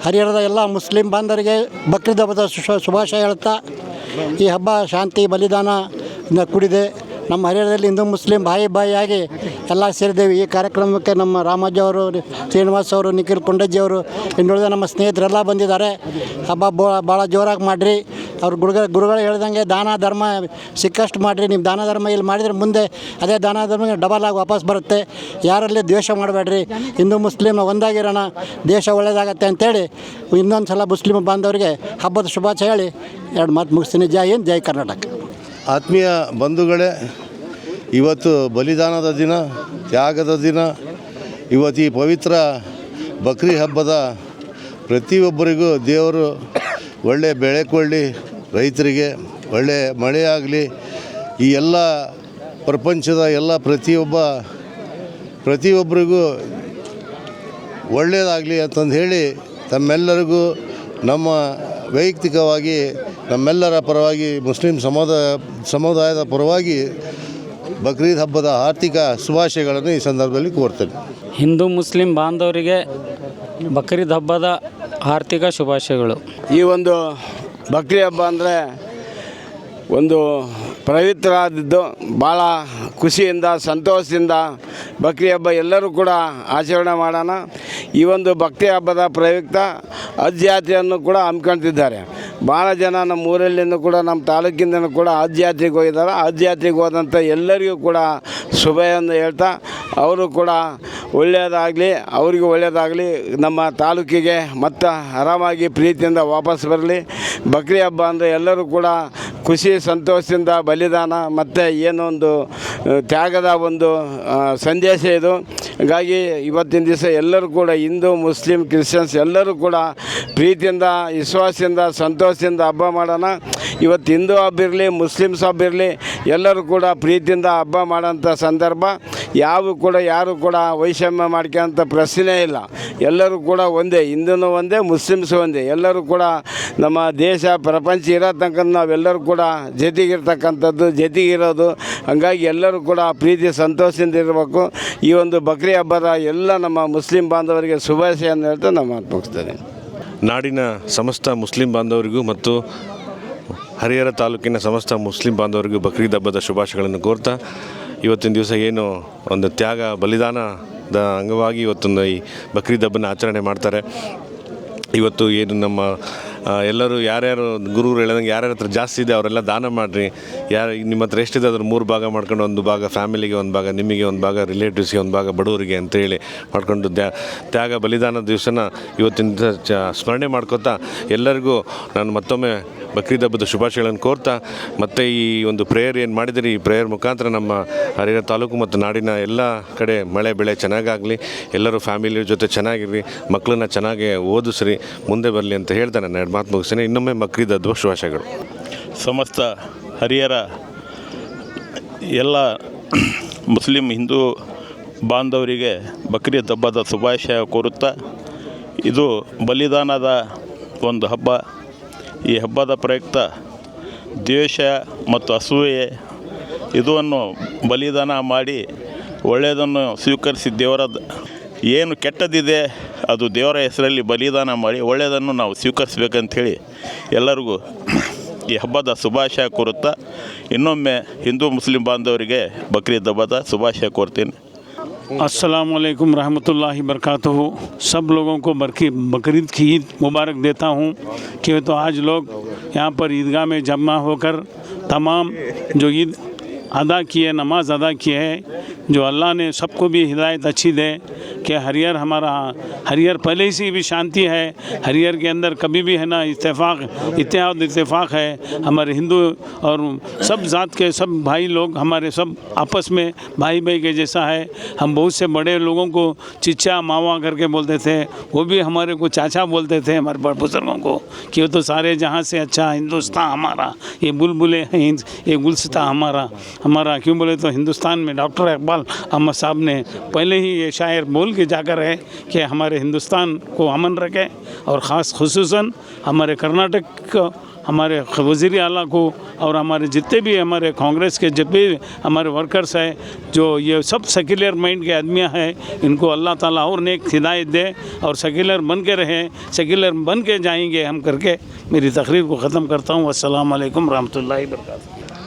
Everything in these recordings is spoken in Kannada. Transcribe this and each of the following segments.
ಹರಿಹರದ ಎಲ್ಲ ಮುಸ್ಲಿಂ ಬಾಂಧವರಿಗೆ ಬಕ್ರೀದ್ ಹಬ್ಬದ ಶುಭಾಶಯ ಹೇಳ್ತಾ, ಈ ಹಬ್ಬ ಶಾಂತಿ ಬಲಿದಾನ ಕೂಡಿದೆ. ನಮ್ಮ ಹರಿಹರದಲ್ಲಿ ಹಿಂದೂ ಮುಸ್ಲಿಂ ಬಾಯಿಯಾಗಿ ಎಲ್ಲ ಸೇರಿದ್ದೇವೆ. ಈ ಕಾರ್ಯಕ್ರಮಕ್ಕೆ ನಮ್ಮ ರಾಮಜ್ಜ ಅವರು, ಶ್ರೀನಿವಾಸ್ ಅವರು, ನಿಖಿಲ್ ಕೊಂಡಜ್ಜಿ ಅವರು, ಇನ್ನುಳಿದ ನಮ್ಮ ಸ್ನೇಹಿತರೆಲ್ಲ ಬಂದಿದ್ದಾರೆ. ಹಬ್ಬ ಭಾಳ ಜೋರಾಗಿ ಮಾಡಿರಿ. ಅವ್ರು ಗುರುಗಳು ಹೇಳ್ದಂಗೆ ದಾನ ಧರ್ಮ ಸಿಕ್ಕಷ್ಟು ಮಾಡಿರಿ. ನೀವು ದಾನ ಧರ್ಮ ಇಲ್ಲಿ ಮಾಡಿದರೆ ಮುಂದೆ ಅದೇ ದಾನ ಧರ್ಮ ಡಬಲ್ ಆಗಿ ವಾಪಸ್ ಬರುತ್ತೆ. ಯಾರಲ್ಲಿ ದ್ವೇಷ ಮಾಡಬೇಡ್ರಿ, ಹಿಂದೂ ಮುಸ್ಲಿಮ್ ಒಂದಾಗಿರೋಣ, ದೇಶ ಒಳ್ಳೆಯದಾಗತ್ತೆ ಅಂತೇಳಿ ಇನ್ನೊಂದು ಸಲ ಮುಸ್ಲಿಂ ಬಾಂಧವರಿಗೆ ಹಬ್ಬದ ಶುಭಾಶಯ ಹೇಳಿ 2 ಮಾತು ಮುಗಿಸ್ತೀನಿ. ಜೈ ಹಿಂದ್, ಜೈ ಕರ್ನಾಟಕ. ಆತ್ಮೀಯ ಬಂಧುಗಳೇ, ಇವತ್ತು ಬಲಿದಾನದ ದಿನ, ತ್ಯಾಗದ ದಿನ. ಇವತ್ತು ಈ ಪವಿತ್ರ ಬಕ್ರಿ ಹಬ್ಬದ ಪ್ರತಿಯೊಬ್ಬರಿಗೂ ದೇವರು ಒಳ್ಳೆ ಬೆಳೆ ಕೊಡಲಿ, ರೈತರಿಗೆ ಒಳ್ಳೆ ಮಳೆ ಆಗಲಿ, ಈ ಎಲ್ಲ ಪ್ರಪಂಚದ ಎಲ್ಲ ಪ್ರತಿಯೊಬ್ಬರಿಗೂ ಒಳ್ಳೆಯದಾಗಲಿ ಅಂತಂದು ಹೇಳಿ ತಮ್ಮೆಲ್ಲರಿಗೂ ನಮ್ಮ ವೈಯಕ್ತಿಕವಾಗಿ ನಮ್ಮೆಲ್ಲರ ಪರವಾಗಿ ಮುಸ್ಲಿಂ ಸಮುದಾಯದ ಪರವಾಗಿ ಬಕ್ರೀದ್ ಹಬ್ಬದ ಆರ್ಥಿಕ ಶುಭಾಶಯಗಳನ್ನು ಈ ಸಂದರ್ಭದಲ್ಲಿ ಕೋರ್ತೇನೆ. ಹಿಂದೂ ಮುಸ್ಲಿಂ ಬಾಂಧವರಿಗೆ ಬಕ್ರೀದ್ ಹಬ್ಬದ ಆರ್ಥಿಕ ಶುಭಾಶಯಗಳು. ಈ ಒಂದು ಬಕ್ರಿ ಹಬ್ಬ ಅಂದರೆ ಒಂದು ಪವಿತ್ರವಾದದ್ದು. ಭಾಳ ಖುಷಿಯಿಂದ ಸಂತೋಷದಿಂದ ಬಕ್ರಿ ಹಬ್ಬ ಎಲ್ಲರೂ ಕೂಡ ಆಚರಣೆ ಮಾಡೋಣ. ಈ ಒಂದು ಬಕ್ರಿ ಹಬ್ಬದ ಪ್ರಯುಕ್ತ ಹಜ್ ಯಾತ್ರೆಯನ್ನು ಕೂಡ ಹಮ್ಮಿಕೊಳ್ತಿದ್ದಾರೆ. ಭಾಳ ಜನ ನಮ್ಮ ಊರಲ್ಲಿಂದ ಕೂಡ ನಮ್ಮ ತಾಲೂಕಿಂದನೂ ಕೂಡ ಹಜ್ ಯಾತ್ರೆಗೆ ಹೋಗಿದ್ದಾರೆ. ಹಜ್ ಯಾತ್ರೆಗೆ ಹೋದಂಥ ಎಲ್ಲರಿಗೂ ಕೂಡ ಶುಭವನ್ನು ಹೇಳ್ತಾ, ಅವರು ಕೂಡ ಒಳ್ಳೆಯದಾಗಲಿ, ಅವರಿಗೂ ಒಳ್ಳೆಯದಾಗಲಿ, ನಮ್ಮ ತಾಲೂಕಿಗೆ ಮತ್ತು ಆರಾಮಾಗಿ ಪ್ರೀತಿಯಿಂದ ವಾಪಸ್ ಬರಲಿ. ಬಕ್ರಿ ಹಬ್ಬ ಅಂದರೆ ಎಲ್ಲರೂ ಕೂಡ ಖುಷಿ ಸಂತೋಷದಿಂದ ಬಲಿದಾನ ಮತ್ತು ಏನೊಂದು ತ್ಯಾಗದ ಒಂದು ಸಂದೇಶ ಇದು. ಹಾಗಾಗಿ ಇವತ್ತಿನ ದಿವಸ ಎಲ್ಲರೂ ಕೂಡ ಹಿಂದೂ ಮುಸ್ಲಿಂ ಕ್ರಿಶ್ಚಿಯನ್ಸ್ ಎಲ್ಲರೂ ಕೂಡ ಪ್ರೀತಿಯಿಂದ ವಿಶ್ವಾಸದಿಂದ ಸಂತೋಷದಿಂದ ಹಬ್ಬ ಮಾಡೋಣ. ಇವತ್ತು ಹಿಂದೂ ಹಬ್ಬ ಇರಲಿ, ಮುಸ್ಲಿಮ್ಸ್ ಹಬ್ಬ ಇರಲಿ, ಎಲ್ಲರೂ ಕೂಡ ಪ್ರೀತಿಯಿಂದ ಹಬ್ಬ ಮಾಡೋಂಥ ಸಂದರ್ಭ. ಯಾರು ಕೂಡ ವೈಷಮ್ಯ ಮಾಡ್ಕೊಳ್ಳೋಂಥ ಪ್ರಶ್ನೆ ಇಲ್ಲ. ಎಲ್ಲರೂ ಕೂಡ ಒಂದೇ, ಹಿಂದೂ ಒಂದೇ, ಮುಸ್ಲಿಮ್ಸ್ ಒಂದೇ. ಎಲ್ಲರೂ ಕೂಡ ನಮ್ಮ ದೇಶ ಪ್ರಪಂಚ ಇರೋ ತನಕ ನಾವೆಲ್ಲರೂ ಕೂಡ ಜೊತೆಗಿರ್ತಕ್ಕಂಥದ್ದು, ಜೊತೆಗಿರೋದು. ಹಂಗಾಗಿ ಎಲ್ಲರೂ ಕೂಡ ಪ್ರೀತಿ ಸಂತೋಷದಿಂದ ಇರಬೇಕು. ಈ ಒಂದು ಬಕ್ರಿ ಹಬ್ಬದ ಎಲ್ಲ ನಮ್ಮ ಮುಸ್ಲಿಂ ಬಾಂಧವರಿಗೆ ಶುಭಾಶಯವನ್ನು ಹೇಳ್ತಾ ನಾನು ಮಾತು ಮುಗಿಸ್ತೇನೆ. ನಾಡಿನ ಸಮಸ್ತ ಮುಸ್ಲಿಂ ಬಾಂಧವರಿಗೂ ಮತ್ತು ಹರಿಹರ ತಾಲೂಕಿನ ಸಮಸ್ತ ಮುಸ್ಲಿಂ ಬಾಂಧವರಿಗೂ ಬಕ್ರೀದ್ ಹಬ್ಬದ ಶುಭಾಶಯಗಳನ್ನು ಕೋರ್ತಾ, ಇವತ್ತಿನ ದಿವಸ ಏನು ಒಂದು ತ್ಯಾಗ ಬಲಿದಾನದ ಅಂಗವಾಗಿ ಇವತ್ತೊಂದು ಈ ಬಕ್ರೀದ್ ಹಬ್ಬನ ಆಚರಣೆ ಮಾಡ್ತಾರೆ. ಇವತ್ತು ಏನು ನಮ್ಮ ಎಲ್ಲರೂ ಯಾರ್ಯಾರು ಗುರುಗಳು ಹೇಳ್ದಂಗೆ ಯಾರ್ಯಾರ ಹತ್ರ ಜಾಸ್ತಿ ಇದೆ ಅವರೆಲ್ಲ ದಾನ ಮಾಡಿರಿ. ನಿಮ್ಮ ಹತ್ರ ಎಷ್ಟಿದೆ ಅದ್ರ 3 ಭಾಗ ಮಾಡ್ಕೊಂಡು, ಒಂದು ಭಾಗ ಫ್ಯಾಮಿಲಿಗೆ, ಒಂದು ಭಾಗ ನಿಮಗೆ, ಒಂದು ಭಾಗ ರಿಲೇಟಿವ್ಸ್ಗೆ, ಒಂದು ಭಾಗ ಬಡವರಿಗೆ ಅಂತೇಳಿ ಮಾಡ್ಕೊಂಡು ತ್ಯಾಗ ಬಲಿದಾನದ ದಿವಸನ ಇವತ್ತಿನ ಸ್ಮರಣೆ ಮಾಡ್ಕೋತಾ ಎಲ್ಲರಿಗೂ ನಾನು ಮತ್ತೊಮ್ಮೆ ಬಕ್ರೀದ್ ಹಬ್ಬದ ಶುಭಾಶಯಗಳನ್ನು ಕೋರ್ತಾ, ಮತ್ತು ಈ ಒಂದು ಪ್ರೇಯರ್ ಏನು ಮಾಡಿದಿರಿ, ಈ ಪ್ರೇಯರ್ ಮುಖಾಂತರ ನಮ್ಮ ಹರಿಹರ ತಾಲೂಕು ಮತ್ತು ನಾಡಿನ ಎಲ್ಲ ಕಡೆ ಮಳೆ ಬೆಳೆ ಚೆನ್ನಾಗಾಗಲಿ, ಎಲ್ಲರೂ ಫ್ಯಾಮಿಲಿಯ ಜೊತೆ ಚೆನ್ನಾಗಿರಿ, ಮಕ್ಕಳನ್ನ ಚೆನ್ನಾಗಿ ಓದಿಸ್ರಿ, ಮುಂದೆ ಬರಲಿ ಅಂತ ಹೇಳ್ತಾ ನಾನು 2 ಮಾತು ಮುಗಿಸ್ತೇನೆ. ಇನ್ನೊಮ್ಮೆ ಬಕ್ರೀದ್ ಹಬ್ಬದ ಶುಭಾಶಯಗಳು. ಸಮಸ್ತ ಹರಿಹರ ಎಲ್ಲ ಮುಸ್ಲಿಂ ಹಿಂದೂ ಬಾಂಧವರಿಗೆ ಬಕ್ರೀದ್ ಹಬ್ಬದ ಶುಭಾಶಯ ಕೋರುತ್ತಾ, ಇದು ಬಲಿದಾನದ ಒಂದು ಹಬ್ಬ. ಈ ಹಬ್ಬದ ಪ್ರಯುಕ್ತ ದ್ವೇಷ ಮತ್ತು ಅಸೂಯೆ ಇದನ್ನು ಬಲಿದಾನ ಮಾಡಿ ಒಳ್ಳೆಯದನ್ನು ಸ್ವೀಕರಿಸಿ ಏನು ಕೆಟ್ಟದಿದೆ ಅದು ದೇವರ ಹೆಸರಲ್ಲಿ ಬಲಿದಾನ ಮಾಡಿ ಒಳ್ಳೆಯದನ್ನು ನಾವು ಸ್ವೀಕರಿಸಬೇಕಂಥೇಳಿ ಎಲ್ಲರಿಗೂ ಈ ಹಬ್ಬದ ಶುಭಾಶಯ ಕೋರುತ್ತಾ ಇನ್ನೊಮ್ಮೆ ಹಿಂದೂ ಮುಸ್ಲಿಂ ಬಾಂಧವರಿಗೆ ಬಕ್ರೀದ್ ಹಬ್ಬದ ಶುಭಾಶಯ ಕೋರ್ತೀನಿ. अस्सलाम वालेकुम रहमतुल्लाहि बरकातहू। सब लोगों को बकरीद की ईद मुबारक देता हूँ कि तो आज लोग यहाँ पर ईदगाह में जमा होकर तमाम जो ईद अदा किए, नमाज अदा किए है, जो अल्लाह ने सबको भी हिदायत अच्छी दे कि हरिहर पहले से भी शांति है। हरिहर के अंदर कभी भी है ना इत्तेफाक है। हमारे हिंदू और सब जात के सब भाई लोग हमारे सब आपस में भाई के जैसा है। हम बहुत से बड़े लोगों को चिच्चा मावा करके बोलते थे, वो भी हमारे को चाचा बोलते थे हमारे बड़े बुजुर्गों को कि वो तो सारे जहाँ से अच्छा हिंदुस्तान हमारा, ये बुलबुले हैं, ये गुलसिता हमारा। हमारा क्यों बोले तो हिंदुस्तान में डॉक्टर इकबाल अहमद साहब ने पहले ही ये शायर बोल के जाकर है कि हमारे हिंदुस्तान को अमन रखें और ख़ास खुसूसन हमारे कर्नाटक को, हमारे वज़ीर आला को और हमारे जितने भी हमारे कांग्रेस के जितने भी हमारे वर्कर्स हैं, जो ये सब सेक्युलर माइंड के आदमियां हैं, इनको अल्लाह ताला और नेक हिदायत दे और सेक्युलर बन के रहें, सेक्युलर बन के जाएंगे हम करके मेरी तकरीर को ख़त्म करता हूँ। अस्सलाम वालेकुम रहमतुल्लाहि वबरकातुहू।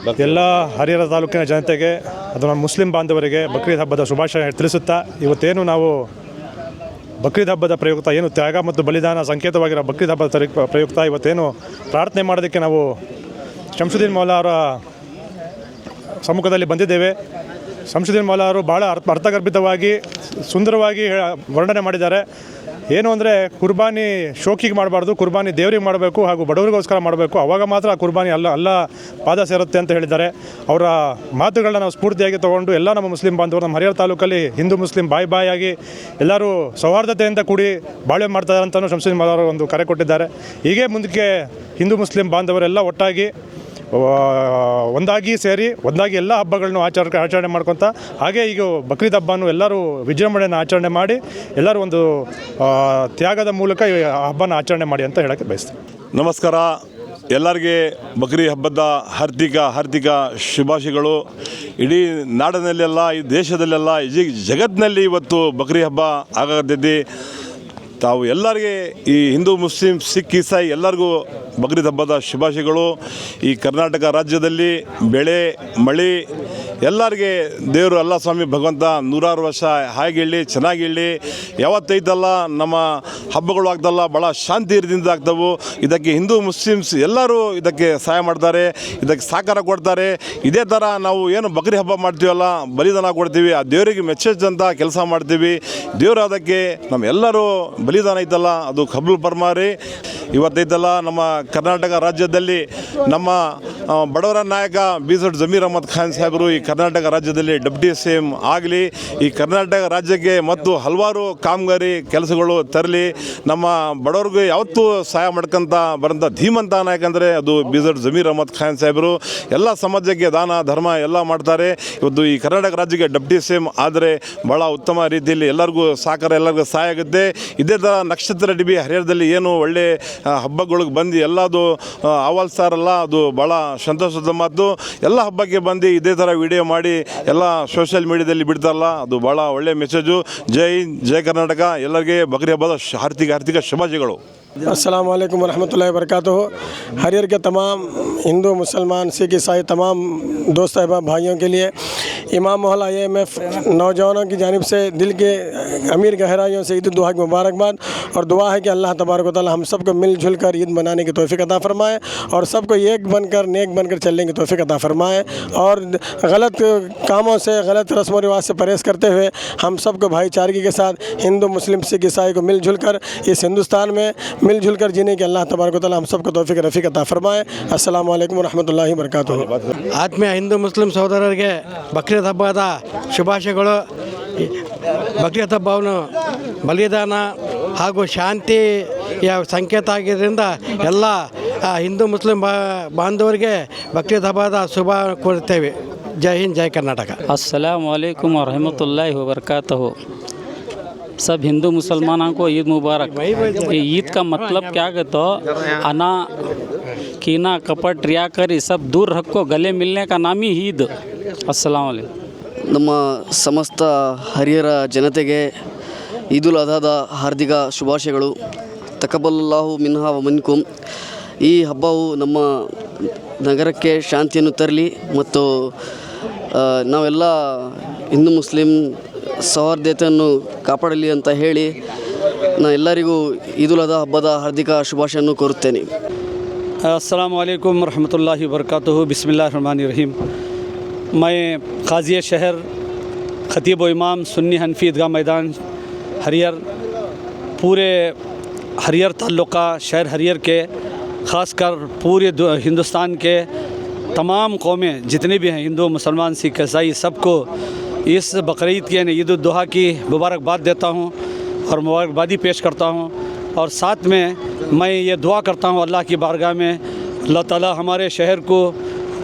ಎಲ್ಲ ಹರಿಹರ ತಾಲೂಕಿನ ಜನತೆಗೆ ಅದು ನಮ್ಮ ಮುಸ್ಲಿಂ ಬಾಂಧವರಿಗೆ ಬಕ್ರೀದ್ ಹಬ್ಬದ ಶುಭಾಶಯ ತಿಳಿಸುತ್ತಾ, ಇವತ್ತೇನು ನಾವು ಬಕ್ರೀದ್ ಹಬ್ಬದ ಪ್ರಯುಕ್ತ ಏನು ತ್ಯಾಗ ಮತ್ತು ಬಲಿದಾನ ಸಂಕೇತವಾಗಿರೋ ಬಕ್ರೀದ್ ಹಬ್ಬದ ಪ್ರಯುಕ್ತ ಇವತ್ತೇನು ಪ್ರಾರ್ಥನೆ ಮಾಡೋದಕ್ಕೆ ನಾವು ಶಂಸುದ್ದೀನ್ ಮೌಲಾ ಅವರ ಸಮ್ಮುಖದಲ್ಲಿ ಬಂದಿದ್ದೇವೆ. ಶಂಸುದ್ದೀನ್ ಮೌಲಾ ಅವರು ಭಾಳ ಅರ್ಥಗರ್ಭಿತವಾಗಿ ಸುಂದರವಾಗಿ ವರ್ಣನೆ ಮಾಡಿದ್ದಾರೆ. ಏನು ಅಂದರೆ ಕುರ್ಬಾನಿ ಶೋಕಿಗೆ ಮಾಡಬಾರ್ದು, ಕುರ್ಬಾನಿ ದೇವರಿಗೆ ಮಾಡಬೇಕು ಹಾಗೂ ಬಡವರಿಗೋಸ್ಕರ ಮಾಡಬೇಕು, ಆವಾಗ ಮಾತ್ರ ಆ ಕುರ್ಬಾನಿ ಅಲ್ಲ ಪಾದ ಸೇರುತ್ತೆ ಅಂತ ಹೇಳಿದ್ದಾರೆ. ಅವರ ಮಾತುಗಳನ್ನ ನಾವು ಸ್ಫೂರ್ತಿಯಾಗಿ ತೊಗೊಂಡು ಎಲ್ಲ ನಮ್ಮ ಮುಸ್ಲಿಂ ಬಾಂಧವರು ನಮ್ಮ ಹರಿಹರ ತಾಲೂಕಲ್ಲಿ ಹಿಂದೂ ಮುಸ್ಲಿಂ ಬಾಯಿ ಎಲ್ಲರೂ ಸೌಹಾರ್ದತೆಯಿಂದ ಕೂಡಿ ಬಾಳ್ವೆ ಮಾಡ್ತಾರೆ ಅಂತಲೂ ಶಂಸುದ್ದೀನ್ ಮೌಲಾ ಅವರು ಒಂದು ಕರೆ ಕೊಟ್ಟಿದ್ದಾರೆ. ಹೀಗೆ ಮುಂದಕ್ಕೆ ಹಿಂದೂ ಮುಸ್ಲಿಂ ಬಾಂಧವರೆಲ್ಲ ಒಟ್ಟಾಗಿ ಒಂದಾಗಿ ಸೇರಿ ಒಂದಾಗಿ ಎಲ್ಲ ಹಬ್ಬಗಳನ್ನು ಆಚರಣೆ ಮಾಡ್ಕೊತ, ಹಾಗೆ ಈಗ ಬಕ್ರೀದ್ ಹಬ್ಬನೂ ಎಲ್ಲರೂ ವಿಜೃಂಭಣೆಯನ್ನು ಆಚರಣೆ ಮಾಡಿ ಎಲ್ಲರೂ ಒಂದು ತ್ಯಾಗದ ಮೂಲಕ ಈ ಹಬ್ಬನ ಆಚರಣೆ ಮಾಡಿ ಅಂತ ಹೇಳೋಕ್ಕೆ ಬಯಸ್ತೀನಿ. ನಮಸ್ಕಾರ. ಎಲ್ಲರಿಗೆ ಬಕ್ರೀದ್ ಹಬ್ಬದ ಹಾರ್ದಿಕ ಶುಭಾಶಯಗಳು. ಇಡೀ ನಾಡಿನಲ್ಲೆಲ್ಲ, ಈ ದೇಶದಲ್ಲೆಲ್ಲ, ಈ ಜಗತ್ತಿನಲ್ಲಿ ಇವತ್ತು ಬಕ್ರೀದ್ ಹಬ್ಬ ಆಗದಿದ್ದು ತಾವು ಎಲ್ಲರಿಗೆ ಈ ಹಿಂದೂ ಮುಸ್ಲಿಂ ಸಿಖ್ ಇಸಾಯಿ ಎಲ್ಲರಿಗೂ ಬಕ್ರೀದ್ ಹಬ್ಬದ ಶುಭಾಶಯಗಳು. ಈ ಕರ್ನಾಟಕ ರಾಜ್ಯದಲ್ಲಿ ಬೆಳೆ ಮಳೆ ಎಲ್ಲರಿಗೆ ದೇವರು ಅಲ್ಲ ಸ್ವಾಮಿ ಭಗವಂತ 100 ವರ್ಷ ಹಾಗೆ ಚೆನ್ನಾಗಿರಲಿ. ಯಾವತ್ತೈತಲ್ಲ ನಮ್ಮ ಹಬ್ಬಗಳು ಆಗ್ತಲ್ಲ ಭಾಳ ಶಾಂತಿಯಿಂದ ಆಗ್ತವೆ. ಇದಕ್ಕೆ ಹಿಂದೂ ಮುಸ್ಲಿಮ್ಸ್ ಎಲ್ಲರೂ ಇದಕ್ಕೆ ಸಹಾಯ ಮಾಡ್ತಾರೆ, ಇದಕ್ಕೆ ಸಹಕಾರ ಕೊಡ್ತಾರೆ. ಇದೇ ಥರ ನಾವು ಏನು ಬಕ್ರೀದ್ ಹಬ್ಬ ಮಾಡ್ತೀವಲ್ಲ, ಬಲಿದಾನ ಕೊಡ್ತೀವಿ, ಆ ದೇವರಿಗೆ ಮೆಚ್ಚಂತ ಕೆಲಸ ಮಾಡ್ತೀವಿ. ದೇವರು ಅದಕ್ಕೆ ನಮ್ಮೆಲ್ಲರೂ ಬಲಿದಾನ ಐತಲ್ಲ ಅದು ಕಬೂಲ್ ಫರ್ಮಾರಿ. ಇವತ್ತೈತಲ್ಲ ನಮ್ಮ ಕರ್ನಾಟಕ ರಾಜ್ಯದಲ್ಲಿ ನಮ್ಮ ಬಡವರ ನಾಯಕ ಬೀಸಡ್ ಜಮೀರ್ ಅಹಮದ್ ಖಾನ್ ಸಾಹೇಬರು ಈ ಕರ್ನಾಟಕ ರಾಜ್ಯದಲ್ಲಿ ಡೆಪ್ಯೂಟಿ CM ಆಗಲಿ, ಈ ಕರ್ನಾಟಕ ರಾಜ್ಯಕ್ಕೆ ಮತ್ತು ಹಲವಾರು ಕಾಮಗಾರಿ ಕೆಲಸಗಳು ತರಲಿ. ನಮ್ಮ ಬಡವ್ರಿಗೆ ಯಾವತ್ತೂ ಸಹಾಯ ಮಾಡ್ಕೊಂತ ಬರೋಂಥ ಧೀಮಂತ ನಾಯಕ ಅಂದರೆ ಅದು ಬೀಸಡ್ ಜಮೀರ್ ಅಹಮದ್ ಖಾನ್ ಸಾಹೇಬರು. ಎಲ್ಲ ಸಮಾಜಕ್ಕೆ ದಾನ ಧರ್ಮ ಎಲ್ಲ ಮಾಡ್ತಾರೆ. ಇವತ್ತು ಈ ಕರ್ನಾಟಕ ರಾಜ್ಯಕ್ಕೆ ಡೆಪ್ಯೂಟಿ CM ಆದರೆ ಭಾಳ ಉತ್ತಮ ರೀತಿಯಲ್ಲಿ ಎಲ್ಲರಿಗೂ ಸಹಕಾರ, ಎಲ್ಲರಿಗೂ ಸಹಾಯ ಆಗುತ್ತೆ. ಇದೇ ಥರ ನಕ್ಷತ್ರ ಡಿಬಿ ಹರಿಹರದಲ್ಲಿ ಏನು ಒಳ್ಳೆ ಹಬ್ಬಗಳಿಗೆ ಬಂದು ಎಲ್ಲದು ಆವಾಲ್ಸ್ತಾರಲ್ಲ, ಅದು ಭಾಳ ಸಂತೋಷದ ಮಾತು. ಎಲ್ಲ ಹಬ್ಬಕ್ಕೆ ಬಂದು ಇದೇ ಥರ ವಿಡಿಯೋ ಮಾಡಿ ಎಲ್ಲ ಸೋಷಿಯಲ್ ಮೀಡಿಯಾದಲ್ಲಿ ಬಿಡ್ತಾರಲ್ಲ, ಅದು ಭಾಳ ಒಳ್ಳೆಯ ಮೆಸೇಜು. ಜೈ ಹಿಂದ್, ಜೈ ಕರ್ನಾಟಕ. ಎಲ್ಲರಿಗೆ ಬಕ್ರೀದ್ ಹಬ್ಬದ ಹಾರ್ದಿಕ ಶುಭಾಶಯಗಳು. अस्सलाम वालेकुम रहमतुल्लाहि वबरकातुहू। हरिहर के तमाम हिंदू मुसलमान सिख ईसाई तमाम दोस्त अहबाब भाइयों के लिए इमाम मोहल्ला IMF नौजवानों की जानिब से दिल के अमीर गहराइयों से ईद दुआ की मुबारकबाद और दुआ है कि अल्लाह तबारक व तआला हम सबको मिलजुल कर ईद मनाने की तौफीक अता फ़रमाए और सबको एक बनकर नेक बनकर चलने की तौफीक अता फ़रमाए और गलत कामों से, गलत रस्म व रिवाज से परहेज़ करते हुए हम सबको भाईचारगी के साथ हिंदू मुस्लिम सिख ईसाई को मिलजुल कर इस हिंदुस्तान में मिलजुल कर जीने के अल्लाह तबारक व तआला हम सबको तौफीक रफ़ीक अता फ़रमाए। अस्सलामु अलैकुम रहमतुल्लाहि वबरकातुहू। ಆತ್ಮೀಯ ಹಿಂದೂ ಮುಸ್ಲಿಂ ಸಹೋದರರಿಗೆ ಬಕ್ರೀದ್ ಹಬ್ಬದ ಶುಭಾಶಯಗಳು. ಬಕ್ರೀದ್ ಹಬ್ಬವನ್ನು ಬಲಿದಾನ ಹಾಗೂ ಶಾಂತಿಯ ಸಂಕೇತ ಆಗಿದ್ದರಿಂದ ಎಲ್ಲ ಹಿಂದೂ ಮುಸ್ಲಿಂ ಬಾಂಧವರಿಗೆ ಬಕ್ರೀದ್ ಹಬ್ಬದ ಶುಭ ಕೋರುತ್ತೇವೆ. ಜೈ ಹಿಂದ್, ಜೈ ಕರ್ನಾಟಕ. अस्सलामु अलैकुम वरहमतुल्लाहि वबरकातुहू। सब हिंदू मुसलमानों को ईद मुबारक। ईद का मतलब क्या कहते हो, अना कीना कपट रियाकरी सब दूर रखो, गले मिलने का नाम ही ईद। अस्सलामु अलैकुम। ನಮ್ಮ ಸಮಸ್ತ ಹರಿಹರ ಜನತೆಗೆ ಈದುಲ್ ಅದಾದ ಹಾರ್ದಿಕ ಶುಭಾಶಯಗಳು. ತಕಬ್ಬಲಲ್ಲಾಹು ಮಿನ್ಹಾ ವ ಮಿನ್ಕುಮ್. ಈ ಹಬ್ಬವು ನಮ್ಮ ನಗರಕ್ಕೆ ಶಾಂತಿಯನ್ನು ತರಲಿ ಮತ್ತು ನಾವೆಲ್ಲ ಹಿಂದೂ ಮುಸ್ಲಿಂ ಸೌಹಾರ್ದತೆಯನ್ನು ಕಾಪಾಡಲಿ ಅಂತ ಹೇಳಿ ನಾನು ಎಲ್ಲರಿಗೂ ಈದುಲ್ ಅದಾ ಹಬ್ಬದ ಹಾರ್ದಿಕ ಶುಭಾಶಯನ್ನು ಕೋರುತ್ತೇನೆ. अस्सलामु अलैकुम रहमतुल्लाहि वबरकातुहू। बिस्मिल्लाहिर रहमानिर रहीम। मैं काज़ी शहर ख़तीब व इमाम सुन्नी हनफी ईदगाह मैदान हरिहर, पूरे हरिहर ताल्लुका शहर हरिहर के ख़ासकर पूरे हिंदुस्तान के तमाम कौमें जितने भी हैं, हिंदू मुसलमान सिख ईसाई, सबको इस बकरीद के ईद उल दुहा की मुबारकबाद देता हूँ और मुबारकबादी पेश करता हूँ। और साथ में मैं ये दुआ करता हूँ अल्लाह की बारगाह में, अल्लाह ताला हमारे शहर को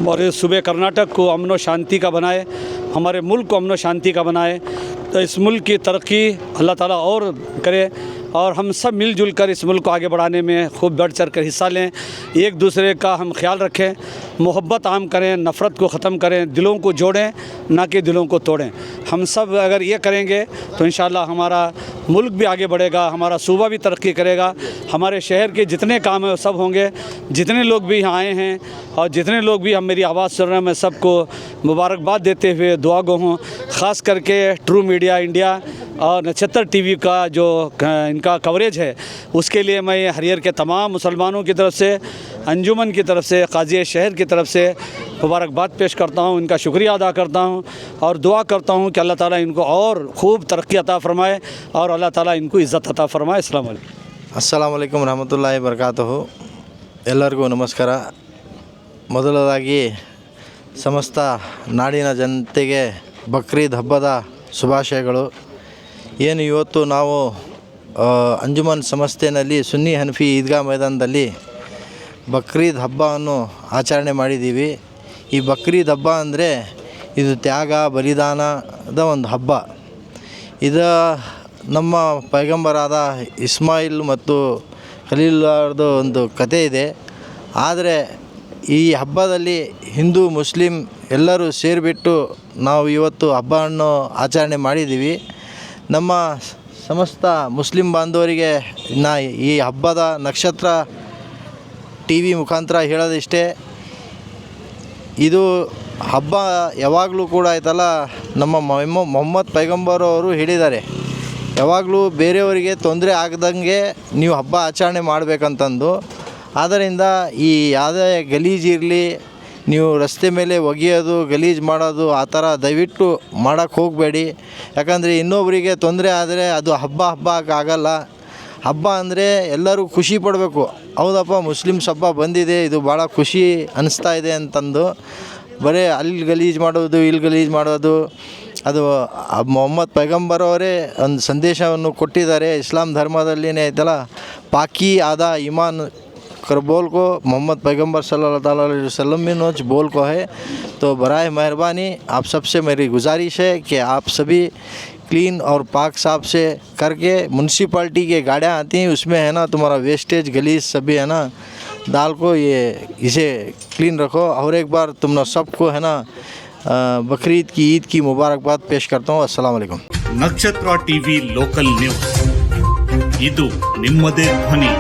और इस सूबे कर्नाटक को अमन व शांति का बनाए, हमारे मुल्क को अमन व शांति का बनाए। तो इस मुल्क की तरक्की अल्लाह ताला और करे और हम सब मिलजुल कर इस मुल्क को आगे बढ़ाने में खूब बढ़ चढ़ कर हिस्सा लें। एक दूसरे का हम ख्याल रखें, मोहब्बत आम करें, नफ़रत को ख़त्म करें, दिलों को जोड़ें ना कि दिलों को तोड़ें। हम सब अगर ये करेंगे तो इंशाअल्लाह हमारा मुल्क भी आगे बढ़ेगा, हमारा सूबा भी तरक्की करेगा, हमारे शहर के जितने काम हैं वो सब होंगे। जितने लोग भी यहाँ आए हैं और जितने लोग भी हम मेरी आवाज़ सुन रहे हैं, मैं सबको मुबारकबाद देते हुए दुआ गो हूँ। ख़ास करके ट्रू मीडिया इंडिया और नक्षत्र टीवी का जो इनका कवरेज है उसके लिए मैं हरियर के तमाम मुसलमानों की तरफ से, अंजुमन की तरफ से, काजी शहर की तरफ से मुबारकबाद पेश करता हूँ, इनका शुक्रिया अदा करता हूँ और दुआ करता हूँ कि अल्लाह ताला इनको और खूब तरक्की अता फ़रमाए और अल्लाह ताला इनको इज़्ज़त अता फ़रमाए। अस्सलाम वालेकुम। ಅಸ್ಸಲಾಮು ಅಲೈಕುಂ ರಹಮತುಲ್ಲಾಹಿ ಬರ್ಕಾತುಹು. ಎಲ್ಲರಿಗೂ ನಮಸ್ಕಾರ. ಮೊದಲದಾಗಿ ಸಮಸ್ತ ನಾಡಿನ ಜನತೆಗೆ ಬಕ್ರೀದ್ ಹಬ್ಬದ ಶುಭಾಶಯಗಳು. ಏನು ಇವತ್ತು ನಾವು ಅಂಜುಮನ್ ಸಂಸ್ಥೆಯಲ್ಲಿ ಸುನ್ನಿ ಹನಫಿ ಈದ್ಗಾ ಮೈದಾನದಲ್ಲಿ ಬಕ್ರೀದ್ ಹಬ್ಬವನ್ನು ಆಚರಣೆ ಮಾಡಿದ್ದೀವಿ. ಈ ಬಕ್ರೀದ್ ಹಬ್ಬ ಅಂದರೆ ಇದು ತ್ಯಾಗ ಬಲಿದಾನದ ಒಂದು ಹಬ್ಬ. ಇದು ನಮ್ಮ ಪೈಗಂಬರಾದ ಇಸ್ಮಾಯಿಲ್ ಮತ್ತು ಖಲೀಲುಲ್ಲಾಹ್ರದ್ದು ಒಂದು ಕಥೆ ಇದೆ. ಆದರೆ ಈ ಹಬ್ಬದಲ್ಲಿ ಹಿಂದೂ ಮುಸ್ಲಿಂ ಎಲ್ಲರೂ ಸೇರಿಬಿಟ್ಟು ನಾವು ಇವತ್ತು ಹಬ್ಬವನ್ನು ಆಚರಣೆ ಮಾಡಿದ್ದೀವಿ. ನಮ್ಮ ಸಮಸ್ತ ಮುಸ್ಲಿಂ ಬಾಂಧವರಿಗೆ ಈ ಹಬ್ಬದ ನಕ್ಷತ್ರ ಟಿ ವಿ ಮುಖಾಂತರ ಹೇಳೋದಿಷ್ಟೇ, ಇದು ಹಬ್ಬ ಯಾವಾಗಲೂ ಕೂಡ ಆಯ್ತಲ್ಲ, ನಮ್ಮ ಮೊಹಮ್ಮದ್ ಪೈಗಂಬರ್ ಅವರು ಹೇಳಿದ್ದಾರೆ, ಯಾವಾಗಲೂ ಬೇರೆಯವರಿಗೆ ತೊಂದರೆ ಆಗದಂಗೆ ನೀವು ಹಬ್ಬ ಆಚರಣೆ ಮಾಡಬೇಕಂತಂದು. ಆದ್ದರಿಂದ ಈ ಯಾವುದೇ ಗಲೀಜಿರಲಿ, ನೀವು ರಸ್ತೆ ಮೇಲೆ ಒಗೆಯೋದು, ಗಲೀಜು ಮಾಡೋದು ಆ ಥರ ದಯವಿಟ್ಟು ಮಾಡೋಕ್ಕೆ ಹೋಗಬೇಡಿ. ಯಾಕಂದರೆ ಇನ್ನೊಬ್ಬರಿಗೆ ತೊಂದರೆ ಆದರೆ ಅದು ಹಬ್ಬ ಆಗಲ್ಲ. ಹಬ್ಬ ಅಂದರೆ ಎಲ್ಲರೂ ಖುಷಿ ಪಡಬೇಕು. ಹೌದಪ್ಪ, ಮುಸ್ಲಿಮ್ಸ್ ಹಬ್ಬ ಬಂದಿದೆ, ಇದು ಭಾಳ ಖುಷಿ ಅನ್ನಿಸ್ತಾ ಇದೆ ಅಂತಂದು ಬರೀ ಅಲ್ಲಿ ಗಲೀಜು ಮಾಡೋದು, ಇಲ್ಲಿ ಗಲೀಜು ಮಾಡೋದು, ಅದು ಮೊಹಮ್ಮದ್ ಪೈಗಂಬರ್ ಅವರೇ ಒಂದು ಸಂದೇಶವನ್ನು ಕೊಟ್ಟಿದ್ದಾರೆ. ಇಸ್ಲಾಂ ಧರ್ಮದಲ್ಲಿನೇ ಐತಲ್ಲ, ಪಾಕಿ ಆದ ಇಮಾನ್ कर बोल को मोहम्मद पैगंबर सल्लल्लाहु अलैहि वसल्लम में नोच बोल को है. तो बराए मेहरबानी आप सबसे मेरी गुजारिश है कि आप सभी क्लीन और पाक साफ से करके, म्यूनसिपाल्टी के गाड़ियाँ आती हैं उसमें है ना तुम्हारा वेस्टेज गलीज सभी है ना डाल को ये इसे क्लीन रखो. और एक बार तुम सबको है ना बकरीद की ईद की मुबारकबाद पेश करता हूँ. अस्सलाम वालेकुम. ನಕ್ಷತ್ರ ಟಿವಿ ಲೋಕಲ್ ನ್ಯೂಸ್, ಇದು ನಿಮ್ಮದೇ ಧ್ವನಿ.